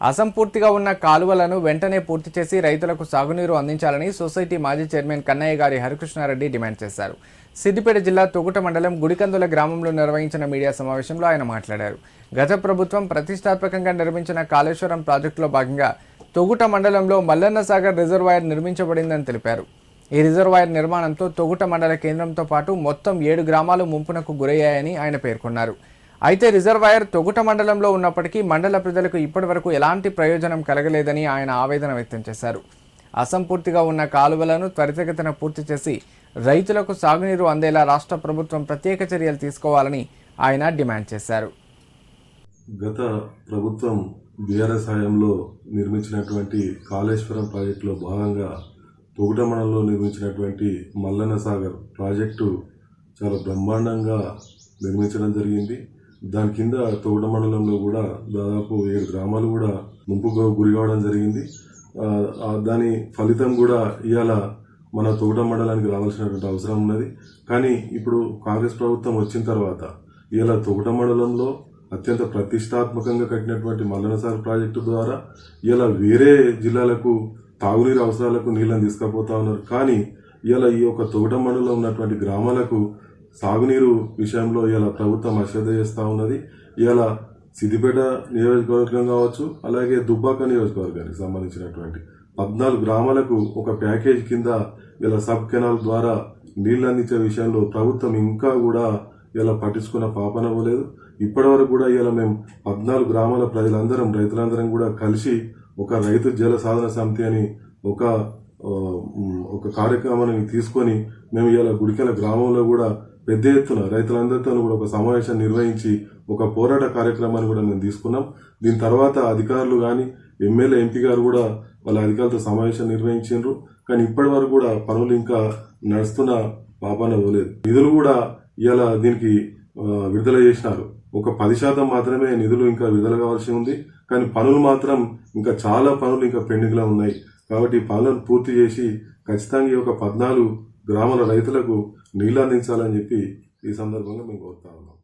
అసంపూర్తిగా ఉన్న కాలువలను వెంటనే పూర్తి చేసి రైతులకు సాగునీరు అందించాలని సొసైటీ మాజీ చైర్మన్ కన్నయ్య గారి హరికృష్ణారెడ్డి డిమాండ్ చేశారు. సిద్దిపేట జిల్లా తొగుట మండలం గుడికందుల గ్రామంలో నిర్వహించిన మీడియా సమావేశంలో ఆయన మాట్లాడారు. గత ప్రభుత్వం ప్రతిష్టాత్మకంగా నిర్మించిన కాళేశ్వరం ప్రాజెక్టులో భాగంగా తొగుట మండలంలో మల్లన్న సాగర్ రిజర్వాయర్ నిర్మించబడిందని తెలిపారు. ఈ రిజర్వాయర్ నిర్మాణంతో తొగుట మండల కేంద్రంతో పాటు మొత్తం 7 గ్రామాలు ముంపునకు గురయ్యాయని ఆయన పేర్కొన్నారు. అయితే రిజర్వాయర్ తొగుట మండలంలో ఉన్నప్పటికీ మండల ప్రజలకు ఇప్పటివరకు ఎలాంటి ప్రయోజనం కలగలేదని ఆయన ఆవేదన వ్యక్తం చేశారు. అసంపూర్తిగా ఉన్న కాలువలను త్వరితగతిన పూర్తి చేసి రైతులకు సాగునీరు అందేలా రాష్ట్ర ప్రభుత్వం ప్రత్యేక చర్యలు తీసుకోవాలని ఆయన డిమాండ్ చేశారు. గత ప్రభుత్వం బీఆర్ఎస్ హయాంలో నిర్మించినటువంటి కాళేశ్వరం ప్రాజెక్టులో భాగంగా తొగుట మండలంలో నిర్మించినటువంటి మల్లన్న సాగర్ ప్రాజెక్టు చాలా బ్రహ్మాండంగా నిర్మించడం జరిగింది. దాని కింద తొగుట మండలంలో కూడా దాదాపు 7 గ్రామాలు కూడా ముంపుకు గురి కావడం జరిగింది. దాని ఫలితం కూడా ఇవాళ మన తొగుట మండలానికి రావాల్సినటువంటి అవసరం ఉన్నది. కానీ ఇప్పుడు కాంగ్రెస్ ప్రభుత్వం వచ్చిన తర్వాత ఇవాళ తొగుట మండలంలో అత్యంత ప్రతిష్టాత్మకంగా కట్టినటువంటి మల్లన్న సాగర్ ప్రాజెక్టు ద్వారా ఇవాళ వేరే జిల్లాలకు తాగునీరు అవసరాలకు నీళ్లను తీసుకుపోతా ఉన్నారు. కానీ ఇవాళ ఈ యొక్క తొగుట మండలంలో ఉన్నటువంటి గ్రామాలకు సాగునీరు విషయంలో ఇలా ప్రభుత్వం అశ్రద్ధ చేస్తూ ఉన్నది. ఇవాళ సిద్దిపేట నియోజకవర్గం కావచ్చు, అలాగే దుబ్బాక నియోజకవర్గానికి సంబంధించినటువంటి 14 గ్రామాలకు ఒక ప్యాకేజ్ కింద ఇలా సబ్ కెనాల్ ద్వారా నీళ్లు అందించే విషయంలో ప్రభుత్వం ఇంకా కూడా ఇలా పట్టించుకున్న పాపన పోలేదు. ఇప్పటి వరకు కూడా ఇలా మేము 14 గ్రామాల రైతులందరం కూడా కలిసి ఒక రైతు జల సాధన సమితి అని ఒక కార్యక్రమాన్ని తీసుకొని మేము ఇలా గుడికెల గ్రామంలో కూడా పెద్ద ఎత్తున రైతులందరితో కూడా ఒక సమావేశం నిర్వహించి ఒక పోరాట కార్యక్రమాన్ని కూడా మేము తీసుకున్నాం. దీని తర్వాత అధికారులు కానీ ఎమ్మెల్యే ఎంపీ గారు కూడా వాళ్ళ అధికారులతో సమావేశం నిర్వహించారు. కానీ ఇప్పటి వరకు కూడా పనులు ఇంకా నడుస్తున్న పాపన పోలేదు. నిధులు కూడా ఇలా దీనికి విడుదల చేసినారు. ఒక 10% మాత్రమే నిధులు ఇంకా విడుదల కావాల్సి ఉంది. కానీ పనులు మాత్రం ఇంకా చాలా పనులు ఇంకా పెండింగ్ లో ఉన్నాయి. కాబట్టి పనులను పూర్తి చేసి ఖచ్చితంగా ఈ 14 గ్రామాల రైతులకు నీళ్లు అందించాలని చెప్పి ఈ సందర్భంగా మేము కోరుతా ఉన్నాం.